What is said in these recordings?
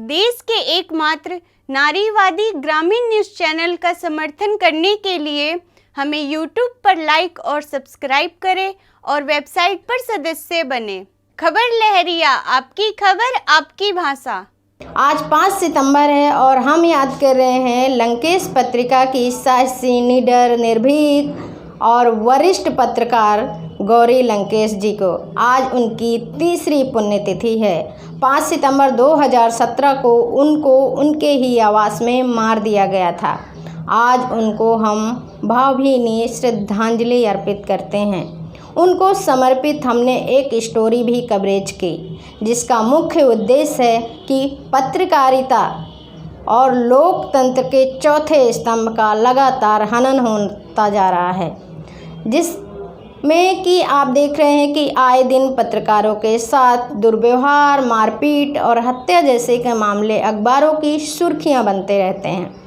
देश के एकमात्र नारीवादी ग्रामीण न्यूज़ चैनल का समर्थन करने के लिए हमें YouTube पर लाइक और सब्सक्राइब करें और वेबसाइट पर सदस्य बने। खबर लहरिया, आपकी खबर आपकी भाषा। आज 5 सितंबर है और हम याद कर रहे हैं लंकेश पत्रिका की साहसी, निडर, निर्भीक और वरिष्ठ पत्रकार गौरी लंकेश जी को। आज उनकी तीसरी पुण्यतिथि है। 5 सितंबर 2017 को उनको उनके ही आवास में मार दिया गया था। आज उनको हम भावभीनी श्रद्धांजलि अर्पित करते हैं। उनको समर्पित हमने एक स्टोरी भी कवरेज की, जिसका मुख्य उद्देश्य है कि पत्रकारिता और लोकतंत्र के चौथे स्तंभ का लगातार हनन होता जा रहा है, जिसमें कि आप देख रहे हैं कि आए दिन पत्रकारों के साथ दुर्व्यवहार, मारपीट और हत्या जैसे के मामले अखबारों की सुर्खियां बनते रहते हैं।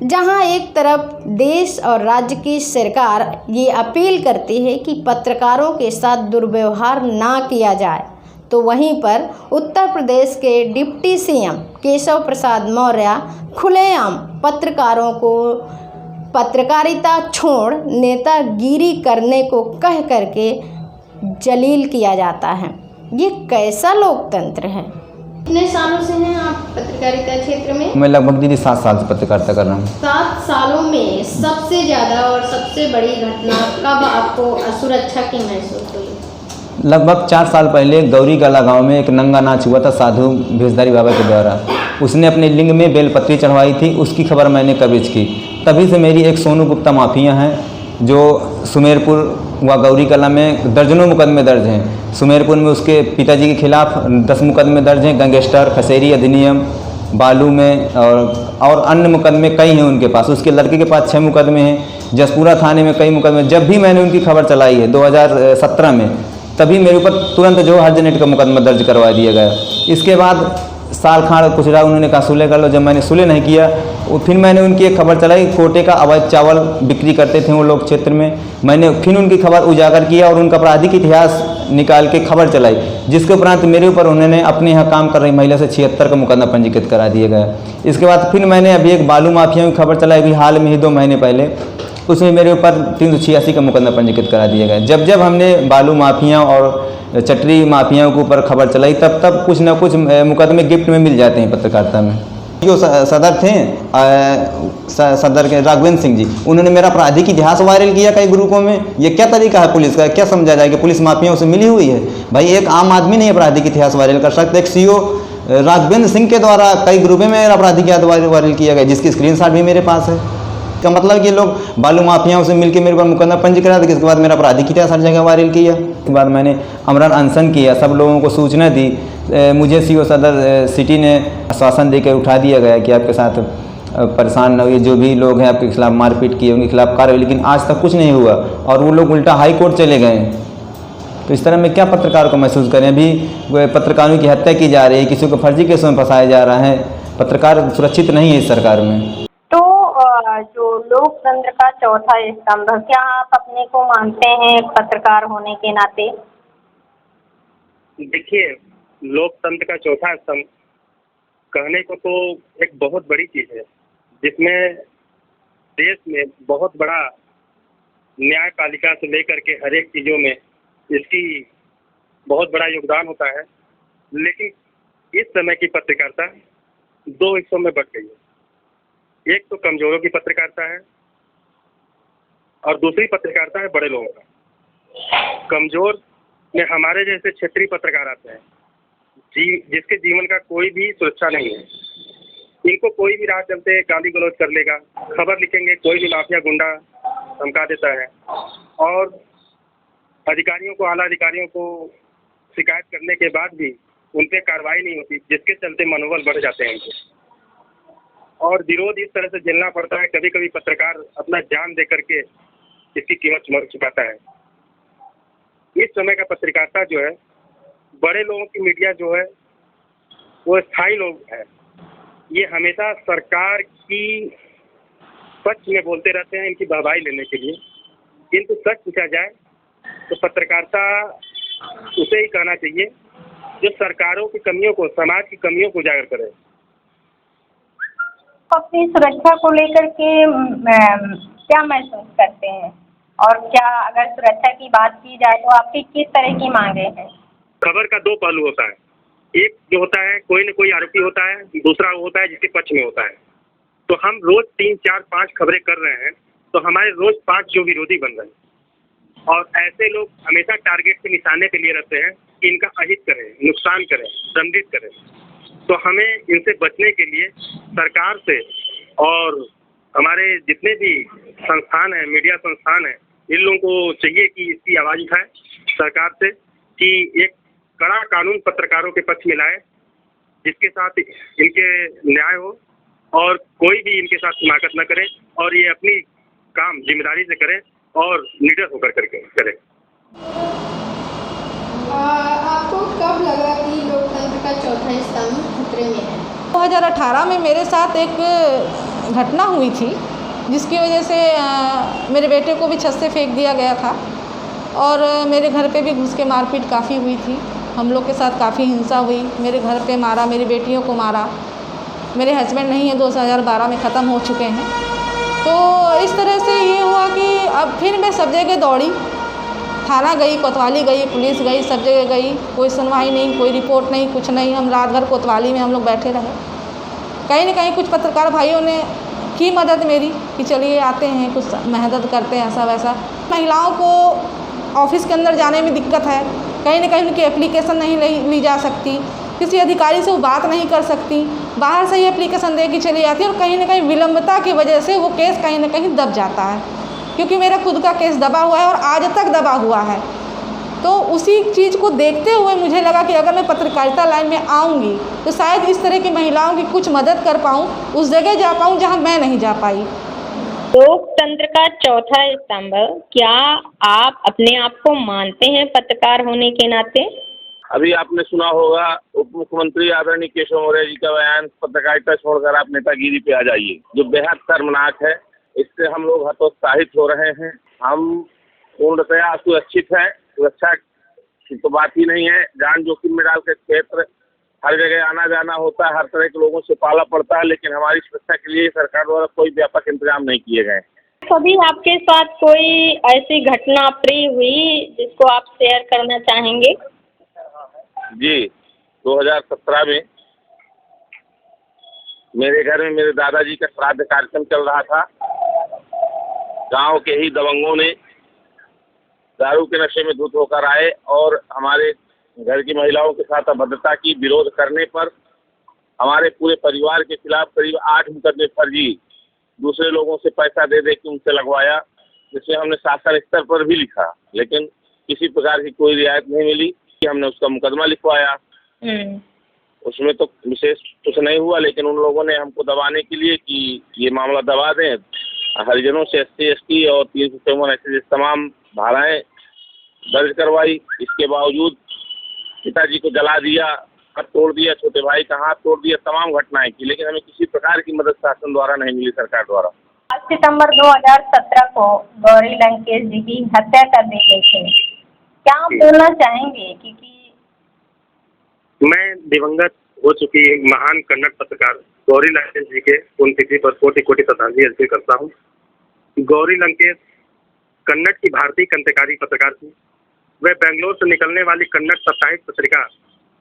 जहां एक तरफ देश और राज्य की सरकार ये अपील करती है कि पत्रकारों के साथ दुर्व्यवहार ना किया जाए, तो वहीं पर उत्तर प्रदेश के डिप्टी सीएम केशव प्रसाद मौर्य खुलेआम पत्रकारों को पत्रकारिता छोड़ नेतागिरी करने को कह करके जलील किया जाता है। ये कैसा लोकतंत्र है? कितने सालों से हैं आप पत्रकारिता क्षेत्र में? मैं लगभग दीदी 7 साल से पत्रकारिता कर रहा हूँ। 7 सालों में सबसे ज़्यादा और सबसे बड़ी घटना कब आपको असुरक्षा की महसूस हुई? लगभग 4 साल पहले गौरी गला गांव में एक नंगा नाच हुआ था साधु भेषधारी बाबा के द्वारा। उसने अपने लिंग में बेलपत्री चढ़वाई थी, उसकी खबर मैंने कवरेज की। तभी से मेरी एक सोनू गुप्ता माफिया हैं, जो सुमेरपुर व गौरी कला में दर्जनों मुकदमे दर्ज हैं। सुमेरपुर में उसके पिताजी के खिलाफ 10 मुकदमे दर्ज हैं, गैंगस्टर, खसेरी अधिनियम, बालू में और अन्य मुकदमे कई हैं उनके पास। उसके लड़के के पास 6 मुकदमे हैं। जसपुरा थाने में कई मुकदमे। जब भी मैंने उनकी खबर चलाई है 2017 में, तभी मेरे ऊपर तुरंत जो हर्जनेट का मुकदमा दर्ज करवा दिया गया। इसके बाद साल खाड़ कुछ रहा, उन्होंने कहा सुलह कर लो। जब मैंने सुलह नहीं किया, फिर मैंने उनकी एक खबर चलाई, कोटे का अवैध चावल बिक्री करते थे वो लोग क्षेत्र में। मैंने फिर उनकी खबर उजागर किया और उनका आपराधिक इतिहास निकाल के खबर चलाई, जिसके उपरांत मेरे ऊपर उन्होंने अपने यहाँ काम कर रही महिला से 76 का मुकदमा पंजीकृत करा दिया गया। इसके बाद फिर मैंने अभी एक बालू माफिया की खबर चलाई, अभी हाल में ही 2 महीने पहले, उसमें मेरे ऊपर 386 का मुकदमा पंजीकृत करा दिया गया। जब जब हमने बालू माफिया और चटरी माफियाओं के ऊपर खबर चलाई, तब तब कुछ ना कुछ मुकदमे गिफ्ट में मिल जाते हैं पत्रकारिता में। जो सदर थे सदर के राघवेंद्र सिंह जी, उन्होंने मेरा आपराधिक इतिहास वायरल किया कई ग्रुपों में। ये क्या तरीका है पुलिस का? क्या समझा जाए कि पुलिस माफियाओं से मिली हुई है? भाई एक आम आदमी नहीं आपराधिक इतिहास वायरल कर सकता। एक सीओ राघवेंद्र सिंह के द्वारा कई ग्रुपों में आपराधिक इतिहास वायरल किया गया, जिसकी स्क्रीनशॉट भी मेरे पास है। का मतलब कि लोग बालू माफियाओं से मिलकर मेरे पर मुकदमा पंजीकृत करा दिया। इसके बाद मेरा आपराधिक इतिहास हर जगह वायरल किया। उसके बाद मैंने अमरन अनशन किया, सब लोगों को सूचना दी। मुझे सीओ सदर सिटी ने आश्वासन देकर उठा दिया गया कि आपके साथ परेशान न हुए, जो भी लोग हैं आपके खिलाफ मारपीट किए उनके खिलाफ कार्रवाई, लेकिन आज तक कुछ नहीं हुआ और वो लोग उल्टा हाई कोर्ट चले गए। तो इस तरह में क्या पत्रकारों को महसूस करें? अभी पत्रकारों की हत्या की जा रही है, किसी को फर्जी केसों में फंसाया जा रहा है। पत्रकार सुरक्षित नहीं है इस सरकार में। जो लोकतंत्र का चौथा स्तंभ, क्या आप अपने को मानते हैं पत्रकार होने के नाते? देखिए, लोकतंत्र का चौथा स्तंभ कहने को तो एक बहुत बड़ी चीज है, जिसमें देश में बहुत बड़ा न्यायपालिका से लेकर के हर एक चीजों में इसकी बहुत बड़ा योगदान होता है। लेकिन इस समय की पत्रकारिता 2 हिस्सों में बट गई है। एक तो कमजोरों की पत्रकारिता है और दूसरी पत्रकारिता है बड़े लोगों का। कमजोर में हमारे जैसे क्षेत्रीय पत्रकार आते हैं, जिसके जीवन का कोई भी सुरक्षा नहीं है। इनको कोई भी राह चलते गाली गलौज कर लेगा, खबर लिखेंगे, कोई भी माफिया गुंडा धमका देता है और अधिकारियों को, आला अधिकारियों को शिकायत करने के बाद भी उन पर कार्रवाई नहीं होती, जिसके चलते मनोबल बढ़ जाते हैं इनके और विरोध इस तरह से झेलना पड़ता है। कभी कभी पत्रकार अपना जान दे करके इसकी कीमत चुकाता है। इस समय का पत्रकारिता जो है, बड़े लोगों की मीडिया जो है वो स्थायी लोग हैं। ये हमेशा सरकार की पक्ष में बोलते रहते हैं इनकी वाहवाही लेने के लिए, किंतु सच पूछा जाए तो पत्रकारिता उसे ही कहना चाहिए जो सरकारों की कमियों को, समाज की कमियों को उजागर करे। अपनी सुरक्षा को लेकर के क्या महसूस करते हैं, और क्या अगर सुरक्षा की बात की जाए तो आपकी किस तरह की मांगे हैं? खबर का दो पहलू होता है, एक जो होता है कोई न कोई आरोपी होता है, दूसरा वो होता है जिसके पक्ष में होता है। तो हम रोज 3, 4, 5 खबरें कर रहे हैं तो हमारे रोज 5 जो विरोधी बन रहे हैं, और ऐसे लोग हमेशा टारगेट के निशाने पे लिए रहते हैं कि इनका अहित करें, नुकसान करें, दंडित करें। तो हमें इनसे बचने के लिए सरकार से और हमारे जितने भी संस्थान हैं, मीडिया संस्थान हैं, इन लोगों को चाहिए कि इसकी आवाज़ उठाए सरकार से कि एक कड़ा कानून पत्रकारों के पक्ष में लाए, जिसके साथ इनके न्याय हो और कोई भी इनके साथ हिमाकत न करे, और ये अपनी काम जिम्मेदारी से करें और निडर होकर करके करें। आपको कब लगा कि लोकतंत्र का चौथा स्तंभ खतरे में है? 2018 में मेरे साथ एक घटना हुई थी जिसकी वजह से मेरे बेटे को भी छत से फेंक दिया गया था, और मेरे घर पे भी घुस के मारपीट काफ़ी हुई थी। हम लोग के साथ काफ़ी हिंसा हुई, मेरे घर पे मारा, मेरी बेटियों को मारा। मेरे हस्बैंड नहीं है, 2012 में ख़त्म हो चुके हैं। तो इस तरह से ये हुआ कि अब फिर मैं सब जगह दौड़ी, थाना गई, कोतवाली गई, पुलिस गई, सब जगह गई, कोई सुनवाई नहीं, कोई रिपोर्ट नहीं, कुछ नहीं। हम रात भर कोतवाली में हम लोग बैठे रहे। कहीं न कहीं कुछ पत्रकार भाइयों ने की मदद मेरी कि चलिए आते हैं, कुछ मदद करते हैं, ऐसा वैसा। महिलाओं को ऑफिस के अंदर जाने में दिक्कत है, कहीं न कहीं उनकी एप्लीकेशन नहीं ली जा सकती, किसी अधिकारी से वो बात नहीं कर सकती, बाहर से ही एप्लीकेशन दे के चली जाती है, और कहीं न कहीं विलंबता की वजह से वो केस कहीं न कहीं दब जाता है। क्योंकि मेरा खुद का केस दबा हुआ है और आज तक दबा हुआ है। तो उसी चीज़ को देखते हुए मुझे लगा कि अगर मैं पत्रकारिता लाइन में आऊँगी तो शायद इस तरह की महिलाओं की कुछ मदद कर पाऊँ, उस जगह जा पाऊँ जहाँ मैं नहीं जा पाई। लोकतंत्र का चौथा स्तंभ, क्या आप अपने आप को मानते हैं पत्रकार होने के नाते? अभी आपने सुना होगा उप मुख्यमंत्री आदरणीय केशव मौर्य जी का बयान, पत्रकारिता छोड़कर आप नेतागिरी पे आ जाइए, जो बेहद शर्मनाक है। इससे हम लोग हतोत्साहित हो रहे हैं। हम पूर्णतया सुरक्षित हैं, सुरक्षा की तो बात ही नहीं है। जान जोखिम में डाल के क्षेत्र हर जगह आना जाना होता है, हर तरह के लोगों से पाला पड़ता है, लेकिन हमारी सुरक्षा के लिए सरकार द्वारा कोई व्यापक इंतजाम नहीं किए गए। कभी आपके साथ कोई ऐसी घटना प्रिय हुई जिसको आप शेयर करना चाहेंगे? जी, 2017 में मेरे घर में मेरे दादाजी का श्राद्ध कार्यक्रम चल रहा था। गांव के ही दबंगों ने दारू के नशे में धुत होकर आए और हमारे घर की महिलाओं के साथ अभद्रता की विरोध करने पर हमारे पूरे परिवार के खिलाफ करीब 8 मुकदमे फर्जी दूसरे लोगों से पैसा दे के उनसे लगवाया, जिसमें हमने शासन स्तर पर भी लिखा, लेकिन किसी प्रकार की कोई रियायत नहीं मिली। हमने उसका मुकदमा लिखवाया, उसमें तो विशेष कुछ नहीं हुआ, लेकिन उन लोगों ने हमको दबाने के लिए कि ये मामला दबा दें, हरिजनों से SC ST और 354 ऐसे तमाम धाराएं दर्ज करवाई। इसके बावजूद पिताजी को जला दिया, हाथ तोड़ दिया, छोटे भाई का हाथ तोड़ दिया, तमाम घटनाएं की, लेकिन हमें किसी प्रकार की मदद शासन द्वारा नहीं मिली, सरकार द्वारा। 5 सितंबर 2017 को गौरी लंकेश जी की हत्या कर दी गई थी, क्या आप बोलना चाहेंगे? क्योंकि मैं दिवंगत हो चुकी महान कन्नड़ पत्रकार गौरी लंकेश जी के पुण्यतिथि पर कोटि कोटि श्रद्धांजलि अर्पित करता हूँ। गौरी लंकेश कन्नड़ की भारतीय क्रांतिकारी पत्रकार थी। वह बेंगलोर से निकलने वाली कन्नड़ साप्ताहिक पत्रिका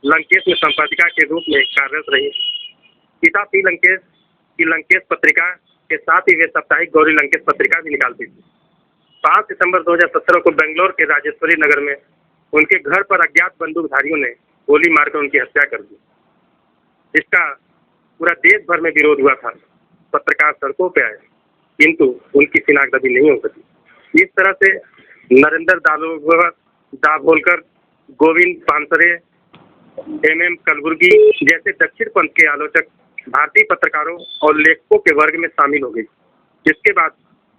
लंकेश में संपादिका के रूप में कार्यरत रही। पिता पी लंकेश की लंकेश पत्रिका के साथ ही वे साप्ताहिक गौरी लंकेश पत्रिका भी निकालती थी। 5 सितंबर 2017 को बेंगलोर के राजेश्वरी नगर में उनके घर पर अज्ञात बंदूकधारियों ने गोली मारकर उनकी हत्या कर दी। इसका पूरा देश भर में विरोध हुआ था। पत्रकार सड़कों पे आए, किंतु उनकी शिनाख्त अभी नहीं हो सकी। इस तरह से नरेंद्र दाभोलकर, गोविंद पानसरे, MM कलबुर्गी जैसे दक्षिण पंथ के आलोचक भारतीय पत्रकारों और लेखकों के वर्ग में शामिल हो गई, जिसके बाद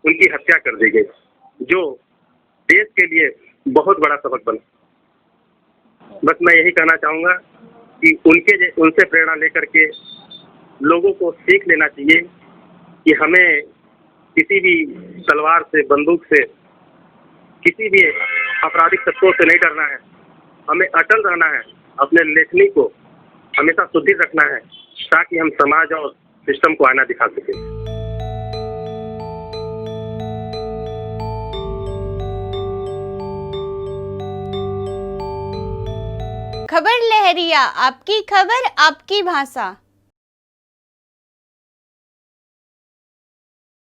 उनकी हत्या कर दी गई, जो देश के लिए बहुत बड़ा सबक बना। बस मैं यही कहना चाहूँगा कि उनसे प्रेरणा लेकर के लोगों को सीख लेना चाहिए कि हमें किसी भी तलवार से, बंदूक से, किसी भी आपराधिक तत्वों से नहीं डरना है। हमें अटल रहना है अपने लेखनी को हमेशा सुदृढ़ रखना है ताकि हम समाज और सिस्टम को आईना दिखा सकें। खबर लहरिया, आपकी खबर आपकी भाषा।